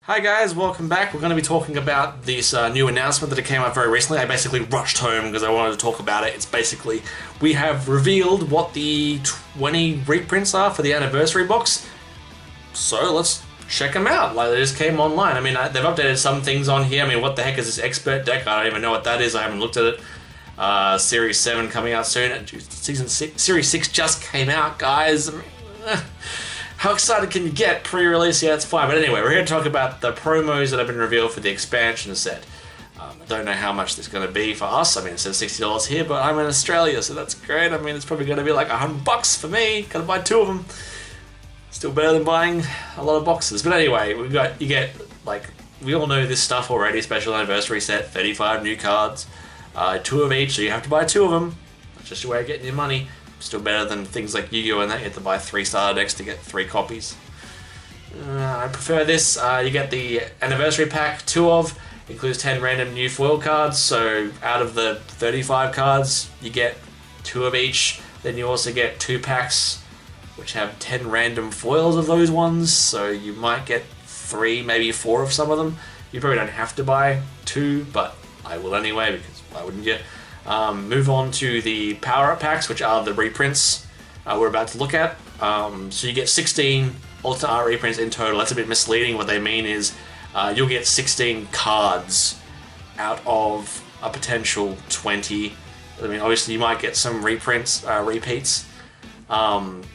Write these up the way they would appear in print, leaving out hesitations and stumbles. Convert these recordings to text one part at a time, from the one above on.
Hi guys, welcome back. We're going to be talking about this new announcement that came out very recently. I basically rushed home because I wanted to talk about it. It's basically, we have revealed what the 20 reprints are for the anniversary box. So let's check them out. Like, they just came online. I mean, they've updated some things on here. I mean, what the heck is this expert deck? I don't even know what that is. I haven't looked at it. Series 7 coming out soon. Series 6 just came out, guys. How excited can you get? Pre-release, yeah, it's fine. But anyway, we're here to talk about the promos that have been revealed for the expansion set. I don't know how much this is going to be for us. I mean, it says $60 here, but I'm in Australia, so that's great. I mean, it's probably going to be like $100 for me. Got to buy 2 of them. Still better than buying a lot of boxes. But anyway, you get, like, we all know this stuff already. Special anniversary set, 35 new cards, 2 of each, so you have to buy 2 of them. That's just your way of getting your money. Still better than things like Yu-Gi-Oh! And that. You have to buy 3 starter decks to get 3 copies. I prefer this. You get the anniversary pack, 2 of. Includes 10 random new foil cards. So out of the 35 cards, you get 2 of each. Then you also get 2 packs, which have 10 random foils of those ones. So you might get 3, maybe 4 of some of them. You probably don't have to buy 2, but I will anyway, because why wouldn't you? Move on to the power-up packs, which are the reprints we're about to look at. So you get 16 alternate art reprints in total. That's a bit misleading. What they mean is you'll get 16 cards out of a potential 20. I mean, obviously you might get some repeats, but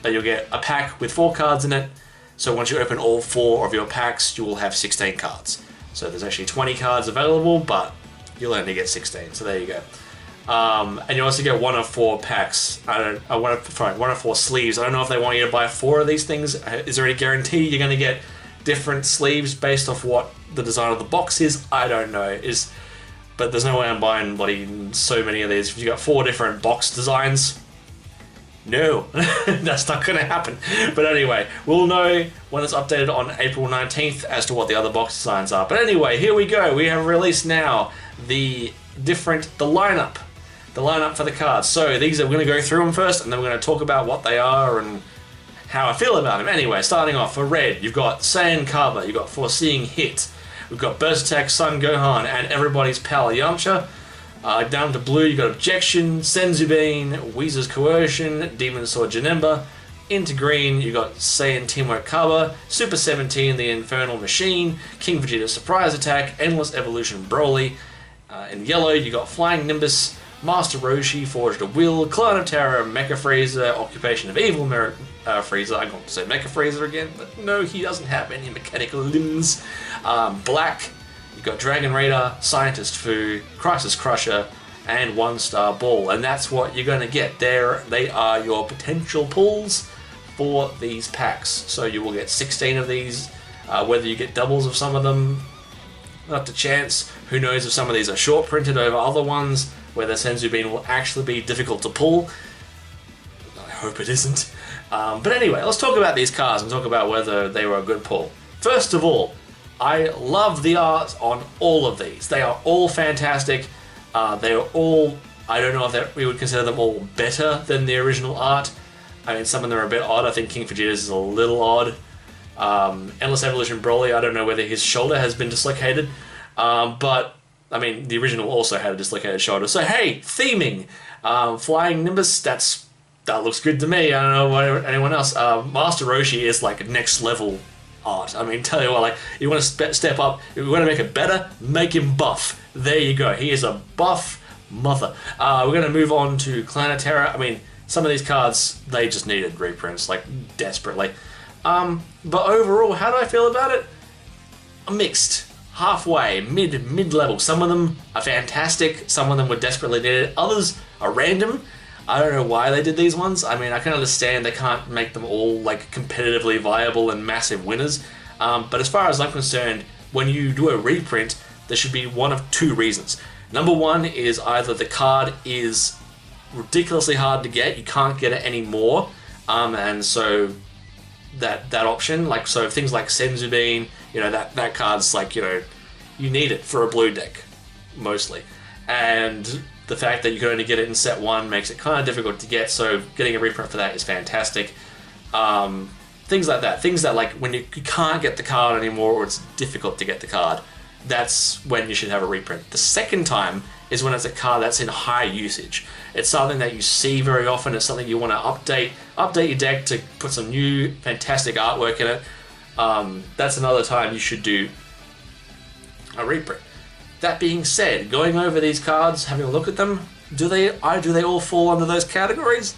you'll get a pack with 4 cards in it. So once you open all 4 of your packs, you will have 16 cards. So there's actually 20 cards available, but you'll only get 16. So there you go. And you also get 1 of 4 packs. One of 4 sleeves. I don't know if they want you to buy 4 of these things. Is there any guarantee you're going to get different sleeves based off what the design of the box is? I don't know. But there's no way I'm buying bloody so many of these. If you got 4 different box designs, no, that's not going to happen. But anyway, we'll know when it's updated on April 19th as to what the other box designs are. But anyway, here we go. We have released now the lineup. The lineup for the cards. So these are, we're going to go through them first, and then we're going to talk about what they are and how I feel about them. Anyway, starting off for red, you've got Saiyan Kaba, you've got Foreseeing Hit, we've got Burst Attack, Son Gohan, and everybody's pal Yamcha. Down to blue, you've got Objection, Senzubin, Weezer's Coercion, Demon Sword Janemba. Into green, you've got Saiyan Teamwork Kaba, Super 17, the Infernal Machine, King Vegeta Surprise Attack, Endless Evolution Broly. In yellow, you got Flying Nimbus, Master Roshi, Forged of Will, Clan of Terror, Mecha Frieza, Occupation of Evil, Frieza. I'm going to say Mecha Frieza again, but no, he doesn't have any mechanical limbs. Black, you got Dragon Raider, Scientist Fu, Crisis Crusher, and 1-Star Ball, and that's what you're going to get. They are your potential pulls for these packs. So you will get 16 of these. Whether you get doubles of some of them, not to chance. Who knows if some of these are short printed over other ones, whether Senzubin will actually be difficult to pull. I hope it isn't. But anyway, let's talk about these cards and talk about whether they were a good pull. First of all, I love the art on all of these. They are all fantastic. They are all, I don't know if we would consider them all better than the original art. I mean, some of them are a bit odd. I think King Vegeta's is a little odd. Endless Evolution Broly, I don't know whether his shoulder has been dislocated. But, I mean, the original also had a dislocated shoulder. So, hey, theming. Flying Nimbus, that looks good to me. I don't know what anyone else. Master Roshi is, like, next level art. I mean, tell you what, like, you want to step up, if you want to make it better, make him buff. There you go. He is a buff mother. We're going to move on to Clan of Terror. I mean, some of these cards, they just needed reprints, like, desperately. But overall, how do I feel about it? Mixed. Halfway, mid-level. Some of them are fantastic, some of them were desperately needed, others are random. I don't know why they did these ones. I mean, I can understand they can't make them all like competitively viable and massive winners, but as far as I'm concerned, when you do a reprint, there should be one of 2 reasons. Number 1 is either the card is ridiculously hard to get, you can't get it anymore, and so that option, like, so things like Senzubin, you know, that card's like, you know, you need it for a blue deck, mostly. And the fact that you can only get it in set 1 makes it kind of difficult to get, so getting a reprint for that is fantastic. things like that. Things that, like, when you can't get the card anymore, or it's difficult to get the card, that's when you should have a reprint. The second time is when it's a card that's in high usage. It's something that you see very often. It's something you want to update your deck to put some new fantastic artwork in it. That's another time you should do a reprint. That being said, going over these cards, having a look at them, do they all fall under those categories?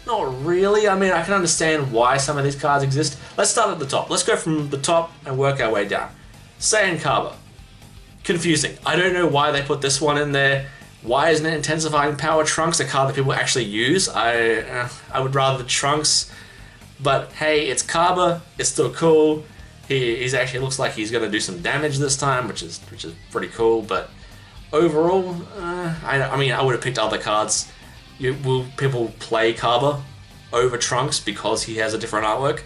Not really. I mean, I can understand why some of these cards exist. Let's start at the top. Let's go from the top and work our way down. Saiyan Kaba. Confusing. I don't know why they put this one in there. Why isn't it Intensifying Power Trunks, a card that people actually use? I would rather the Trunks. But hey, it's Kaba. It's still cool. He's actually looks like he's going to do some damage this time, which is pretty cool. But overall, I mean, I would have picked other cards. Will people play Kaba over Trunks because he has a different artwork?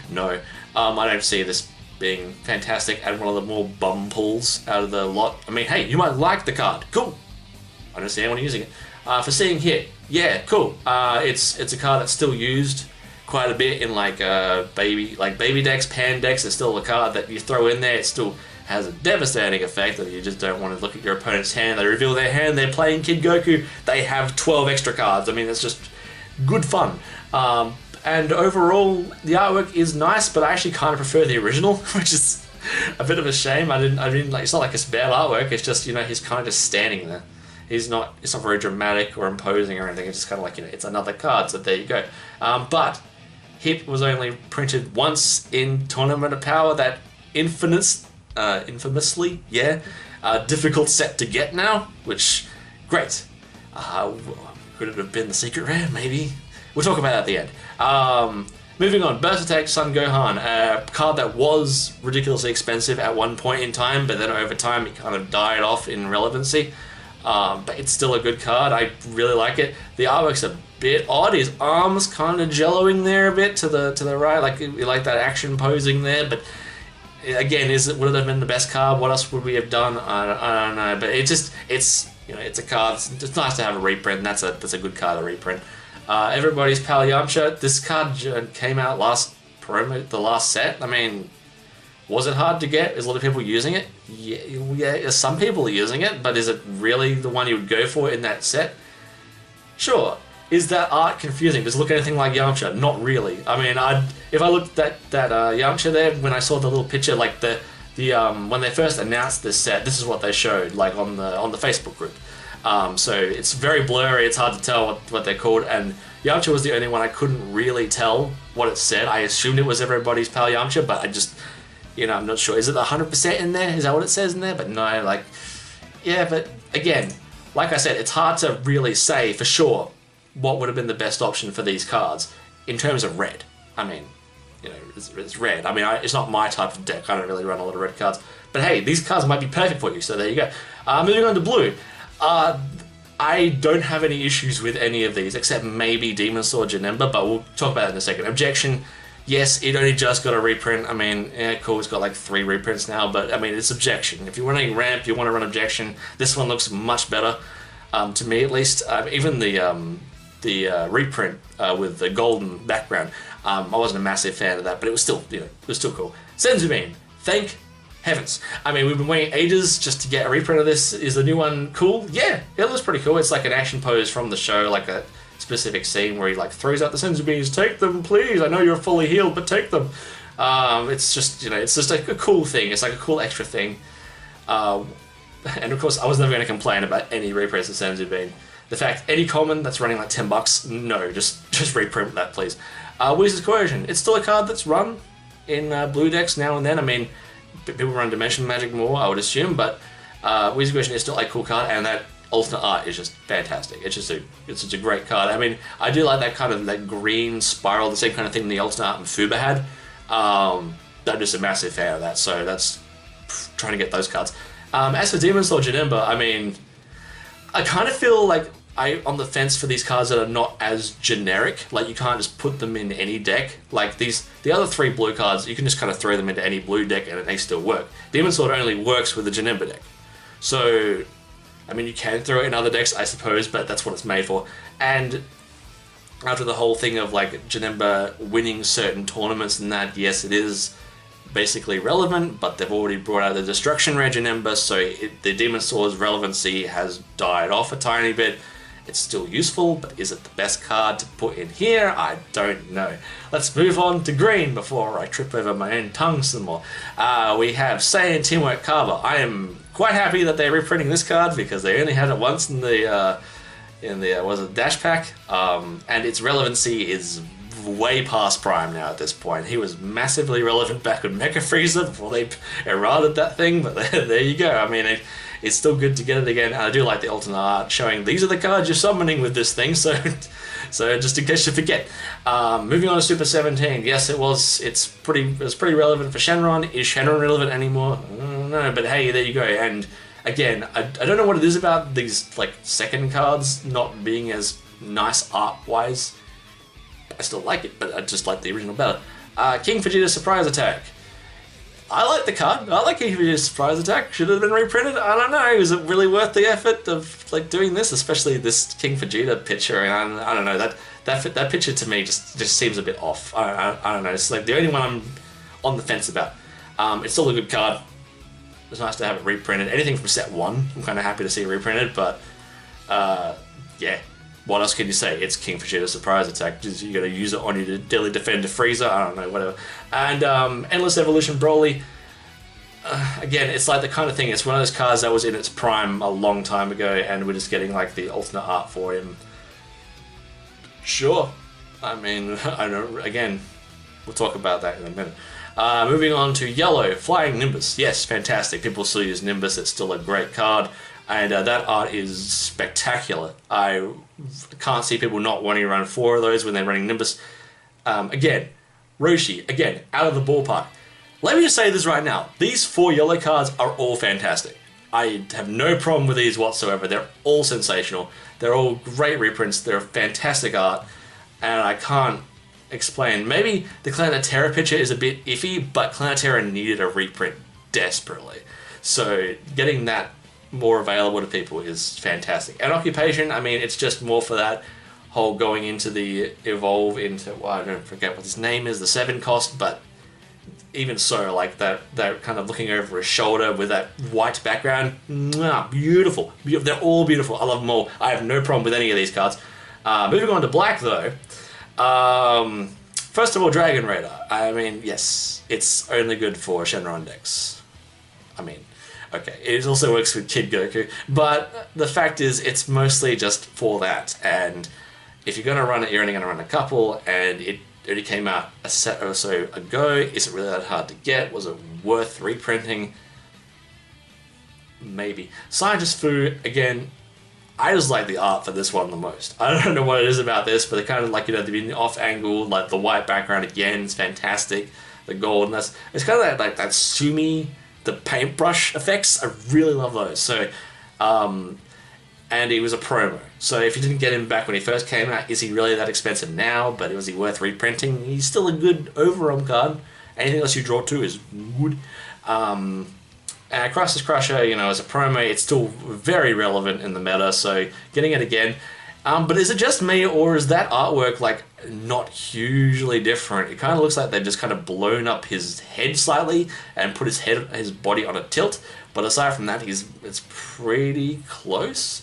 No. I don't see this being fantastic and one of the more bum pulls out of the lot. I mean, hey, you might like the card. Cool. I don't see anyone using it. For seeing hit, yeah, cool. It's a card that's still used quite a bit in like baby decks, pan decks. It's still a card that you throw in there. It still has a devastating effect that you just don't want to look at your opponent's hand. They reveal their hand, they're playing Kid Goku, they have 12 extra cards. I mean, it's just good fun. And overall, the artwork is nice, but I actually kind of prefer the original, which is a bit of a shame. I didn't like. It's not like it's bad artwork. It's just, you know, he's kind of just standing there. It's not very dramatic or imposing or anything. It's just kind of like, you know, it's another card. So there you go. But Hip was only printed once in Tournament of Power. That infamously, difficult set to get now. Which, great. Could it have been the secret rare? Maybe. We'll talk about that at the end. Moving on, Burst Attack Son Gohan, a card that was ridiculously expensive at one point in time, but then over time it kind of died off in relevancy. But it's still a good card. I really like it. The artwork's a bit odd. His arms kind of jelloing there a bit to the right, like that action posing there. But again, would it have been the best card? What else would we have done? I don't know. But it's you know, it's a card. It's nice to have a reprint. And that's a good card to reprint. Everybody's Pal Yamcha. This card came out the last set. I mean, was it hard to get? Is a lot of people using it? Yeah, some people are using it, but is it really the one you would go for in that set? Sure. Is that art confusing? Does it look anything like Yamcha? Not really. I mean, if I looked at that Yamcha there, when I saw the little picture, like the when they first announced this set, this is what they showed, like on the Facebook group. So it's very blurry, it's hard to tell what they're called, and Yamcha was the only one I couldn't really tell what it said. I assumed it was Everybody's Pal Yamcha, but I just, you know, I'm not sure. Is it 100% in there? Is that what it says in there? But no, like, yeah, but again, like I said, it's hard to really say for sure what would have been the best option for these cards in terms of red. I mean, you know, it's red. I mean, it's not my type of deck. I don't really run a lot of red cards. But hey, these cards might be perfect for you, so there you go. Moving on to blue. I don't have any issues with any of these, except maybe Demon Sword Janemba, but we'll talk about that in a second. Objection, yes, it only just got a reprint. I mean, yeah, cool, it's got like 3 reprints now, but I mean, it's Objection. If you're running Ramp, you want to run Objection, this one looks much better, to me at least. Even the reprint with the golden background, I wasn't a massive fan of that, but it was still, you know, it was still cool. Senzubin, thank heavens. I mean, we've been waiting ages just to get a reprint of this. Is the new one cool? Yeah, it looks pretty cool. It's like an action pose from the show, like a specific scene where he like throws out the Senzubins. Take them, please. I know you're fully healed, but take them. It's just, you know, it's just like a cool thing. It's like a cool extra thing. And of course, I was never going to complain about any reprints of Senzubin. The fact, any common that's running like $10, no, just reprint that, please. Wizard's Coercion. It's still a card that's run in blue decks now and then. I mean, people run Dimension Magic more, I would assume, but Wizard's Coercion is still a cool card, and that alternate art is just fantastic. It's just a great card. I mean, I do like that kind of that green spiral, the same kind of thing the alternate art in Fuba had. I'm just a massive fan of that, so that's trying to get those cards. As for Demon Sword Janemba, I mean, I kind of feel like I'm on the fence for these cards that are not as generic. Like, you can't just put them in any deck. Like, the other 3 blue cards, you can just kind of throw them into any blue deck and they still work. Demon Sword only works with the Janemba deck. So, I mean, you can throw it in other decks, I suppose, but that's what it's made for. And after the whole thing of like Janemba winning certain tournaments and that, yes, it is basically relevant, but they've already brought out the Destruction Rare Janemba, so the Demon Sword's relevancy has died off a tiny bit. It's still useful, but is it the best card to put in here? I don't know. Let's move on to green before I trip over my own tongue some more. We have Saiyan Teamwork Carver. I am quite happy that they're reprinting this card because they only had it once in the was it Dash Pack, and its relevancy is way past prime now at this point. He was massively relevant back with Mecha Frieza before they errated that thing, but there you go. I mean, it's still good to get it again. I do like the alternate art showing these are the cards you're summoning with this thing, so just in case you forget. Moving on to Super 17, yes, it was pretty relevant for Shenron. Is Shenron relevant anymore? I don't know, but hey, there you go. And again, I don't know what it is about these like second cards not being as nice art-wise. I still like it, but I just like the original better. King Vegeta's Surprise Attack. I like the card. I like King Vegeta's Surprise Attack. Should it have been reprinted? I don't know. Is it really worth the effort of like doing this, especially this King Vegeta picture? And I don't know, that picture to me just seems a bit off. I don't know. It's like the only one I'm on the fence about. It's still a good card. It's nice to have it reprinted. Anything from set 1, I'm kind of happy to see reprinted, but yeah. What else can you say? It's King Vegeta's Surprise Attack. You gotta use it on your Daily Defender Frieza. I don't know, whatever. And Endless Evolution Broly. Again, it's like the kind of thing. It's one of those cards that was in its prime a long time ago, and we're just getting like the alternate art for him. Sure. I mean, I don't. Again, we'll talk about that in a minute. Moving on to yellow, Flying Nimbus. Yes, fantastic. People still use Nimbus. It's still a great card. And that art is spectacular. I can't see people not wanting to run 4 of those when they're running Nimbus. Again, Roshi, again, out of the ballpark. Let me just say this right now. These 4 yellow cards are all fantastic. I have no problem with these whatsoever. They're all sensational. They're all great reprints. They're fantastic art. And I can't explain. Maybe the Clan of Terra picture is a bit iffy, but Clan of Terra needed a reprint desperately. So getting that more available to people is fantastic. And Occupation, I mean, it's just more for that whole going into the evolve into, well, I don't forget what his name is, the 7 cost, but even so, like that kind of looking over his shoulder with that white background, beautiful. They're all beautiful. I love them all. I have no problem with any of these cards. Moving on to black though, first of all, Dragon Raider. I mean, yes, it's only good for Shenron decks. I mean, okay, it also works with Kid Goku, but the fact is it's mostly just for that, and if you're going to run it, you're only going to run a couple, and it only came out a set or so ago. Is it really that hard to get? Was it worth reprinting? Maybe. Scientist Fu, again, I just like the art for this one the most. I don't know what it is about this, but they kind of like, you know, the off angle, like the white background again is fantastic. The gold, and it's kind of like that Sumi, the paintbrush effects. I really love those. So, and he was a promo. So if you didn't get him back when he first came out, is he really that expensive now? But was he worth reprinting? He's still a good overarm card. Anything else you draw to is good. And Crisis Crusher, you know, as a promo, it's still very relevant in the meta, so getting it again. But is it just me, or is that artwork, like, not hugely different? It kind of looks like they've just kind of blown up his head slightly and put his body on a tilt. But aside from that, it's pretty close.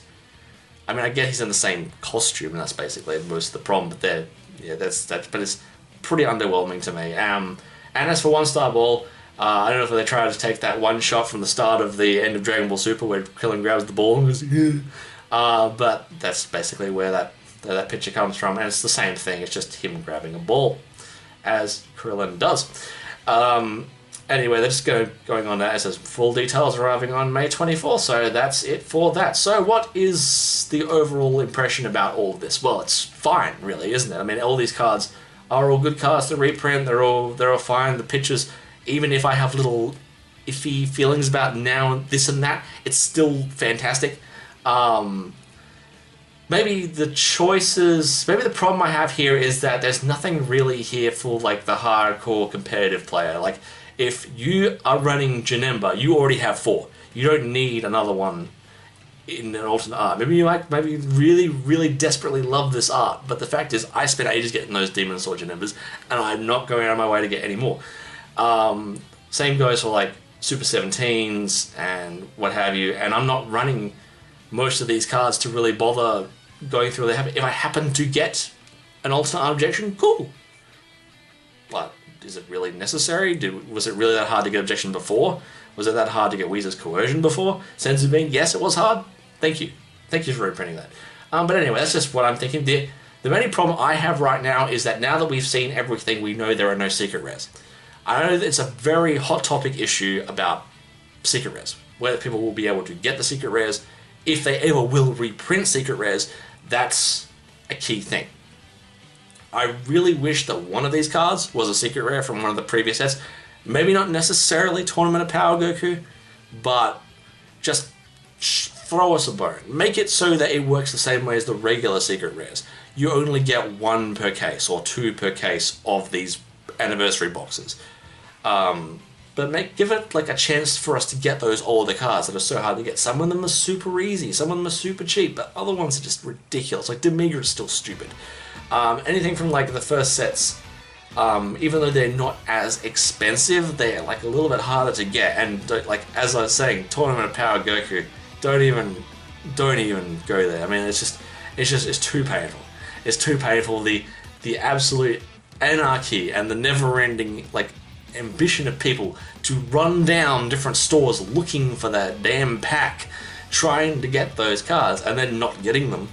I mean, I get he's in the same costume, and that's basically most of the problem. But but it's pretty underwhelming to me. And as for One Star Ball, I don't know if they tried to take that one shot from the start of the end of Dragon Ball Super where Krillin grabs the ball and goes, yeah. But that's basically where that picture comes from, and it's the same thing. It's just him grabbing a ball, as Krillin does. Anyway, they're just going on that. It says full details arriving on May 24th, so that's it for that. So what is the overall impression about all of this? Well, it's fine, really, isn't it? I mean, all these cards are all good cards to reprint. They're all fine. The pictures, even if I have little iffy feelings about now and this and that, it's still fantastic. Maybe the problem I have here is that there's nothing really here for like the hardcore competitive player. Like, if you are running Janemba, you already have 4. You don't need another one in an alternate art. Maybe you like, maybe you really, really desperately love this art, but the fact is, I spent ages getting those Demon Sword Janembas, and I'm not going out of my way to get any more. Same goes for like Super 17s and what have you, and I'm not running most of these cards to really bother going through the habit. If I happen to get an alternate art objection, cool. But is it really necessary? Was it really that hard to get objection before? Was it that hard to get Weezer's Coercion before? Senzu Bean? Yes, it was hard. Thank you. Thank you for reprinting that. But anyway, that's just what I'm thinking. The only problem I have right now is that now that we've seen everything, we know there are no secret rares. I know that it's a very hot topic issue about secret rares, whether people will be able to get the secret rares, if they ever will reprint secret rares. That's a key thing. I really wish that one of these cards was a secret rare from one of the previous sets. Maybe not necessarily Tournament of Power Goku, but just throw us a bone. Make it so that it works the same way as the regular secret rares. You only get 1 per case or 2 per case of these anniversary boxes. But give it like a chance for us to get those older cards that are so hard to get. Some of them are super easy, some of them are super cheap, but other ones are just ridiculous. Like Demigra is still stupid. Anything from like the first sets, even though they're not as expensive, they're like a little bit harder to get. And like as I was saying, Tournament of Power Goku, don't even go there. I mean, it's too painful. It's too painful. The absolute anarchy and the never-ending like ambition of people to run down different stores looking for that damn pack, trying to get those cards and then not getting them.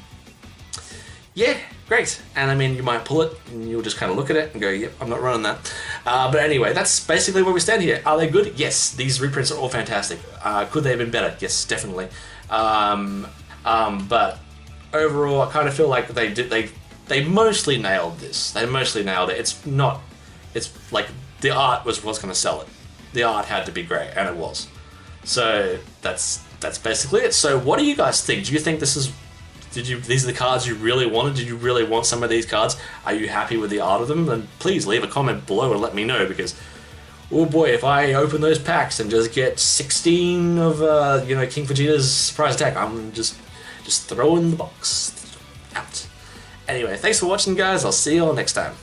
Yeah, great. And I mean, you might pull it and you'll just kind of look at it and go, yep, I'm not running that. But anyway, that's basically where we stand here. Are they good? Yes, these reprints are all fantastic. Could they have been better? Yes, definitely. But overall, I kind of feel like they mostly nailed this. They mostly nailed it. It's like the art was going to sell it. The art had to be great, and it was. So that's basically it. So what do you guys think? Do you think these are the cards you really wanted? Did you really want some of these cards? Are you happy with the art of them? Then please leave a comment below and let me know, because oh boy, if I open those packs and just get 16 of King Vegeta's surprise attack, I'm just throwing the box out. Anyway, thanks for watching, guys. I'll see you all next time.